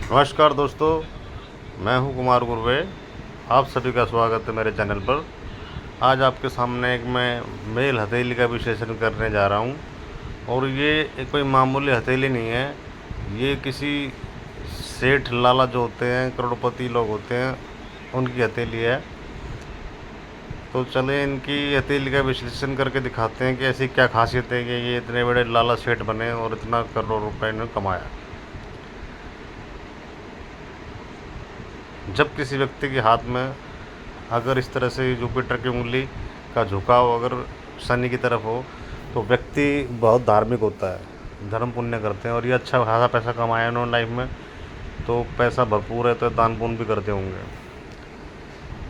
नमस्कार दोस्तों, मैं हूं कुमार गुरवे। आप सभी का स्वागत है मेरे चैनल पर। आज आपके सामने एक मैं मेल हथेली का विश्लेषण करने जा रहा हूं। और ये एक कोई मामूली हथेली नहीं है। ये किसी सेठ लाला जो होते हैं, करोड़पति लोग होते हैं, उनकी हथेली है। तो चलें इनकी हथेली का विश्लेषण करके दिखाते हैं कि ऐसी क्या खासियत है कि ये इतने बड़े लाला सेठ बने और इतना करोड़ रुपए इन्होंने कमाया। जब किसी व्यक्ति के हाथ में अगर इस तरह से जुपिटर की उंगली का झुकाव अगर शनि की तरफ हो, तो व्यक्ति बहुत धार्मिक होता है, धर्म पुण्य करते हैं। और ये अच्छा खासा पैसा कमाया इन्होंने लाइफ में, तो पैसा भरपूर है तो दान पुण्य भी करते होंगे।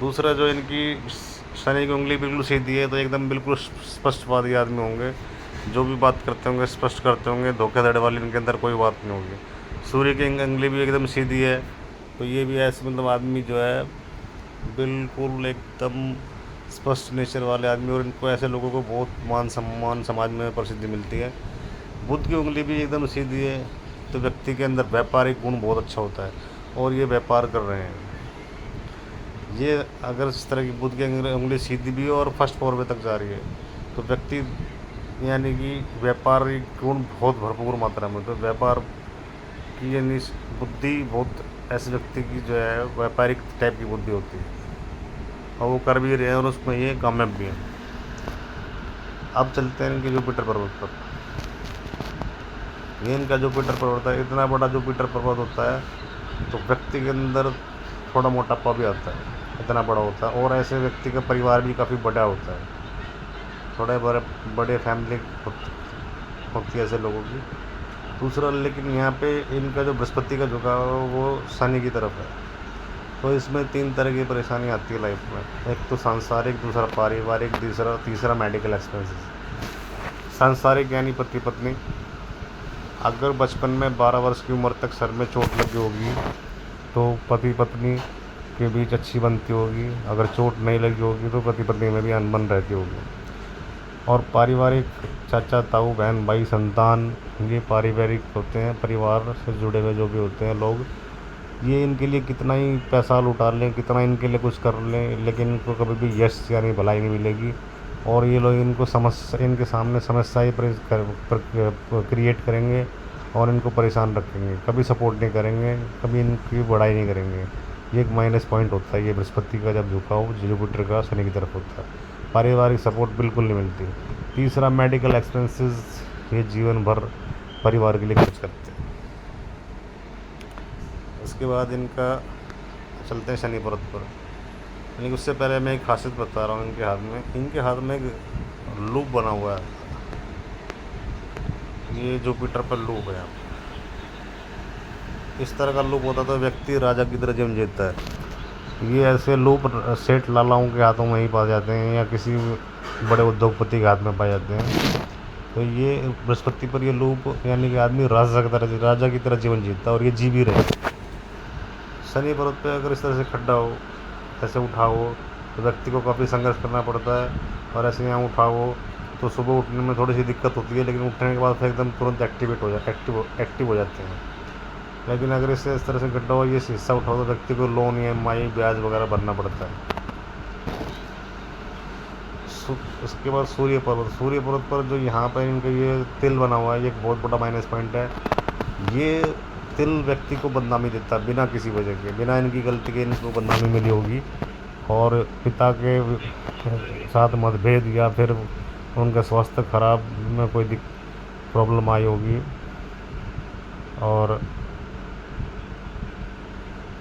दूसरा, जो इनकी शनि की उंगली बिल्कुल सीधी है, तो एकदम बिल्कुल स्पष्टवादी आदमी होंगे। जो भी बात करते होंगे स्पष्ट करते होंगे, धोखेधड़ी वाली इनके अंदर कोई बात नहीं होगी। सूर्य की उंगली भी एकदम सीधी है, तो ये भी ऐसे मतलब आदमी जो है बिल्कुल एकदम स्पष्ट नेचर वाले आदमी। और इनको ऐसे लोगों को बहुत मान सम्मान समाज में प्रसिद्धि मिलती है। बुध की उंगली भी एकदम सीधी है, तो व्यक्ति के अंदर व्यापारिक गुण बहुत अच्छा होता है और ये व्यापार कर रहे हैं। ये अगर इस तरह की बुध की उंगली सीधी भी है और फर्स्ट फॉर तक जा रही है, तो व्यक्ति यानी कि व्यापारिक गुण बहुत भरपूर मात्रा में, तो व्यापार की यानी बुद्धि बहुत ऐसे व्यक्ति की जो है व्यापारिक टाइप की बुद्धि होती है, और वो कर भी रहे हैं और उसमें ये कामयाब भी हैं। अब चलते हैं इनके जुपिटर पर्वत पर। ये इनका जुपिटर पर्वत है। इतना बड़ा जुपिटर पर्वत होता है तो व्यक्ति के अंदर थोड़ा मोटापा भी आता है, इतना बड़ा होता है। और ऐसे व्यक्ति का परिवार भी काफ़ी बड़ा होता है, थोड़े बड़े बड़े फैमिली होती है ऐसे लोगों की। दूसरा, लेकिन यहाँ पे इनका जो बृहस्पति का झुकाव है वो शनि की तरफ है, तो इसमें 3 तरह की परेशानी आती है लाइफ में। एक तो सांसारिक, दूसरा पारिवारिक, तीसरा मेडिकल एक्सपेंसेस। सांसारिक यानी पति पत्नी। अगर बचपन में 12 वर्ष की उम्र तक सर में चोट लगी होगी तो पति पत्नी के बीच अच्छी बनती होगी। अगर चोट नहीं लगी होगी तो पति पत्नी में भी अनबन रहती होगी। और पारिवारिक, चाचा ताऊ बहन भाई संतान, ये पारिवारिक होते हैं, परिवार से जुड़े हुए जो भी होते हैं लोग। ये इनके लिए कितना ही पैसा लुटा लें, कितना इनके लिए कुछ कर लें, लेकिन इनको कभी भी यश यानी भलाई नहीं मिलेगी। और ये लोग इनको समस्या, इनके सामने समस्या ही क्रिएट करेंगे और इनको परेशान रखेंगे, कभी सपोर्ट नहीं करेंगे, कभी इनकी बढ़ाई नहीं करेंगे। ये एक माइनस पॉइंट होता है ये बृहस्पति का जब झुकाव जुपिटर का शनि की तरफ होता है। पारिवारिक सपोर्ट बिल्कुल नहीं मिलती। तीसरा, मेडिकल एक्सपेंसेस, ये जीवन भर परिवार के लिए खर्च करते हैं। उसके बाद इनका चलते हैं शनि पर्वत पर। लेकिन उससे पहले मैं एक खासियत बता रहा हूँ। इनके हाथ में एक लूप बना हुआ है। ये जुपिटर पर लूप है। इस तरह का लूप होता तो व्यक्ति राजा की तरह जीवन जीता है। ये ऐसे लूप सेठ लालाओं के हाथों में ही पाए जाते हैं या किसी बड़े उद्योगपति के हाथ में पाए जाते हैं। तो ये बृहस्पति पर ये लूप यानी कि आदमी राजा की तरह जीवन जीता है और ये जी भी रहे। शनि पर्वत पे अगर इस तरह से खड्डा हो, ऐसे उठा हो, तो व्यक्ति को काफ़ी संघर्ष करना पड़ता है। और ऐसे यहाँ उठा हो तो सुबह उठने में थोड़ी सी दिक्कत होती है, लेकिन उठने के बाद फिर एकदम तुरंत एक्टिव हो जाते हैं। लेकिन अगर इससे इस तरह से गड्ढा हो, ये हिस्सा उठाओ, तो व्यक्ति को लोन, EMI, ब्याज वगैरह भरना पड़ता है। उसके बाद सूर्य पर्वत पर जो यहाँ पर इनका ये तिल बना हुआ है, ये एक बहुत बड़ा माइनस पॉइंट है। ये तिल व्यक्ति को बदनामी देता है बिना किसी वजह के, बिना इनकी गलती के इनको बदनामी मिली होगी। और पिता के साथ मतभेद या फिर उनका स्वास्थ्य खराब में कोई प्रॉब्लम आई होगी और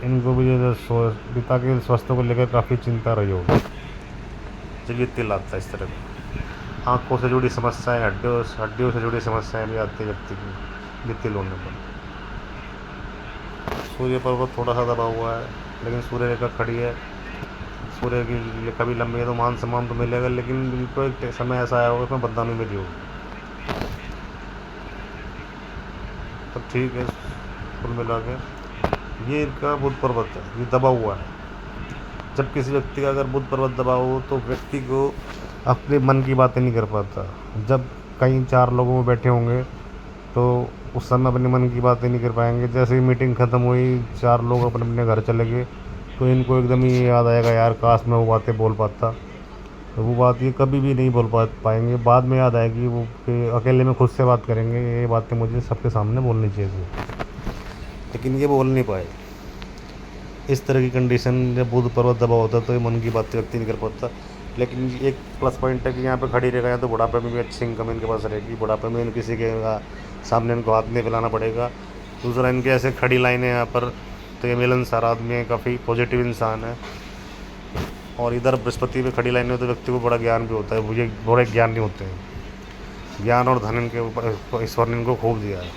इनको भी जो पिता के स्वास्थ्य को लेकर काफ़ी चिंता रही होगी जब ये तिल आता है इस तरह का। आँखों से जुड़ी समस्याएं, हड्डियों से जुड़ी समस्याएं भी आती है व्यक्ति की ये तिल होने पर। सूर्य पर्वत थोड़ा सा दबा हुआ है, लेकिन सूर्य रेखा खड़ी है। सूर्य की रेखा भी लंबी है, तो मान सम्मान तो मिलेगा, लेकिन इनको एक समय ऐसा आया होगा उसमें बदनामी मिली होगी। तो ठीक है, कुल मिला के ये इनका बुध पर्वत है, ये दबा हुआ है। जब किसी व्यक्ति का अगर बुध पर्वत दबा हो तो व्यक्ति को अपने मन की बातें नहीं कर पाता। जब कहीं 4 लोगों में बैठे होंगे तो उस समय अपने मन की बातें नहीं कर पाएंगे। जैसे ही मीटिंग ख़त्म हुई, 4 लोग अपने अपने घर चले गए, तो इनको एकदम ही ये याद आएगा, यार काश मैं वो बातें बोल पाता। तो वो बात ये कभी भी नहीं बोल पाएंगे, बाद में याद आएगी वो कि अकेले में खुद से बात करेंगे, ये बातें मुझे सबके सामने बोलनी चाहिए थी, लेकिन ये बोल नहीं पाए। इस तरह की कंडीशन जब बुध पर्वत दबा होता है तो ये मन की बातें व्यक्ति नहीं कर पाता। लेकिन एक प्लस पॉइंट है कि यहाँ पे खड़ी रहेगा, या तो बुढ़ापे में भी अच्छी इनकम इनके पास रहेगी, बुढ़ापे में किसी के सामने इनको हाथ नहीं फैलाना पड़ेगा। दूसरा, इनके ऐसे खड़ी लाइनें यहाँ पर, तो ये मिलनसार आदमी है, काफ़ी पॉजिटिव इंसान है। और इधर बृहस्पति पे खड़ी लाइनें हो तो व्यक्ति को बड़ा ज्ञान भी होता है, मुझे बड़े ज्ञान नहीं होते हैं, ज्ञान और धन इनके ऊपर ईश्वर ने इनको खूब दिया है।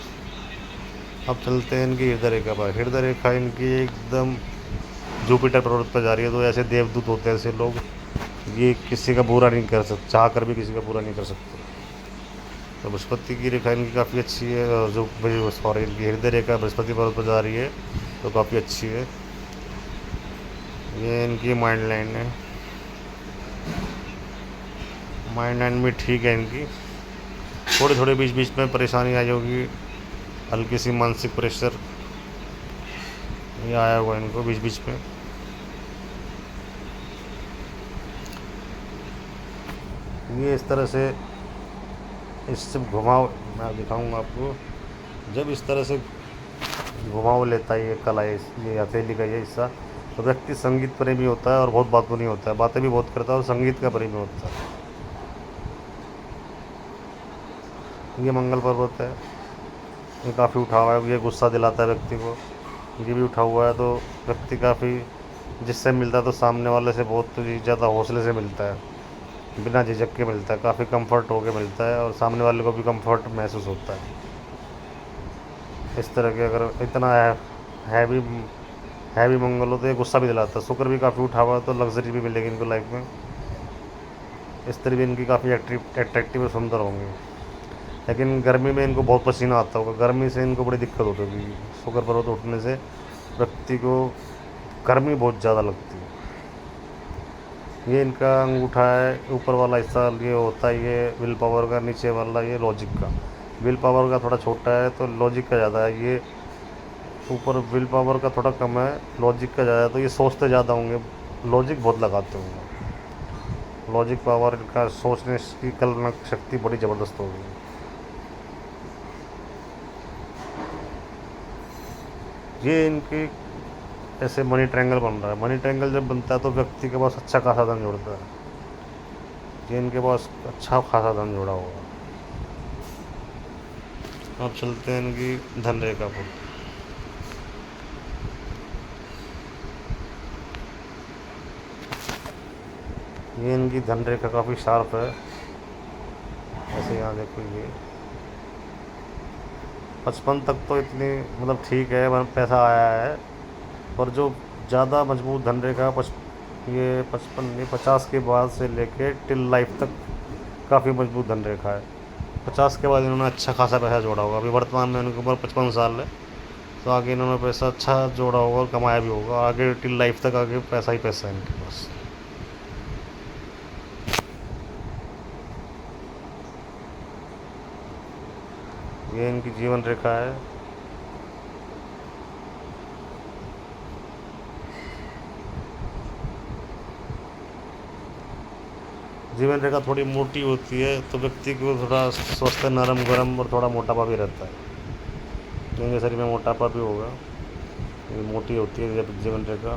अब चलते हैं इनकी हृदय रेखा पर। हृदय रेखा इनकी एकदम जुपिटर पर्वत पर जा रही है। तो ऐसे देवदूत होते हैं ऐसे लोग, ये किसी का बुरा नहीं कर सकते, चाह कर भी किसी का बुरा नहीं कर सकते। तो बृहस्पति की रेखा इनकी काफ़ी अच्छी है, और जो सॉरी इनकी हृदय रेखा बृहस्पति पर्वत पर जा रही है तो काफ़ी अच्छी है। ये इनकी माइंड लाइन है, माइंड लाइन भी ठीक है इनकी। थोड़े थोड़े बीच बीच में परेशानी आई होगी, हल्की सी मानसिक प्रेशर ये आया हुआ इनको बीच बीच में। ये इस तरह से इससे घुमाव मैं दिखाऊंगा आपको। जब इस तरह से घुमाव लेता है ये कला, ये हथेली का ये हिस्सा, तो व्यक्ति संगीत प्रेमी होता है और बहुत बातों नहीं होता है, बातें भी बहुत करता है और संगीत का प्रेमी होता है। ये मंगल पर्वत है, ये काफ़ी उठा हुआ है, ये गुस्सा दिलाता है व्यक्ति को। ये भी उठा हुआ है, तो व्यक्ति काफ़ी जिससे मिलता है तो सामने वाले से बहुत ज़्यादा हौसले से मिलता है, बिना झिझक के मिलता है, काफ़ी कंफर्ट होके मिलता है, और सामने वाले को भी कंफर्ट महसूस होता है। इस तरह के अगर इतना हैवी मंगल हो तो ये गुस्सा भी दिलाता है। शुक्र भी काफ़ी उठा हुआ है, तो लग्जरी भी मिलेगी इनको लाइफ में। इस तरह भी इनकी काफ़ी अट्रैक्टिव और सुंदर होंगे। लेकिन गर्मी में इनको बहुत पसीना आता होगा, गर्मी से इनको बड़ी दिक्कत होती होगी। शुक्र पर्वत उठने से व्यक्ति को गर्मी बहुत ज़्यादा लगती है। ये इनका अंगूठा है, ऊपर वाला हिस्सा ये होता है ये विल पावर का, नीचे वाला ये लॉजिक का। विल पावर का थोड़ा छोटा है तो लॉजिक का ज़्यादा है। ये ऊपर विल पावर का थोड़ा कम है, लॉजिक का ज़्यादा है, तो ये सोचते ज़्यादा होंगे, लॉजिक बहुत लगाते होंगे। लॉजिक पावर इनका, सोचने की कल्पना शक्ति बड़ी ज़बरदस्त होगी। ये इनकी ऐसे मनी ट्रायंगल बन रहा है। मनी ट्रायंगल जब बनता है तो व्यक्ति के पास अच्छा खासा धन जुड़ता है। ये इनके पास अच्छा खासा धन जुड़ा होगा। अब चलते हैं इनकी धन रेखा पर। ये इनकी धन रेखा काफ़ी शार्प है। ऐसे यहाँ देखो, ये 55 तक तो इतनी मतलब ठीक है, पैसा आया है। पर जो ज़्यादा मजबूत धन रेखा ये 55 नहीं 50 के बाद से लेके टिल लाइफ तक काफ़ी मजबूत धन रेखा है। 50 के बाद इन्होंने अच्छा खासा पैसा जोड़ा होगा। अभी वर्तमान में उनके ऊपर 55 साल है, तो आगे इन्होंने पैसा अच्छा जोड़ा होगा और कमाया भी होगा। आगे टिल लाइफ तक आगे पैसा ही पैसा है इनके पास। ये इनकी जीवन रेखा है। जीवन रेखा थोड़ी मोटी होती है तो व्यक्ति को थोड़ा स्वस्थ, नरम गरम और थोड़ा मोटापा भी रहता है। इनके शरीर में मोटापा भी होगा, ये मोटी होती है जब जीवन रेखा।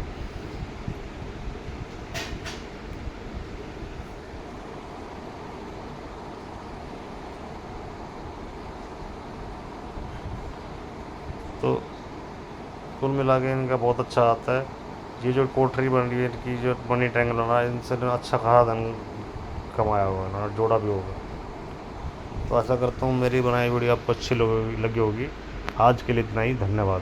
तो कुल मिला के इनका बहुत अच्छा आता है। ये जो कोठरी बन रही है इनकी, जो मनी ट्रायंगल बना है, इनसे अच्छा खासा धन कमाया होगा ना, जोड़ा भी होगा। तो ऐसा करता हूँ मेरी बनाई वीडियो आपको अच्छी लगी होगी। आज के लिए इतना ही, धन्यवाद।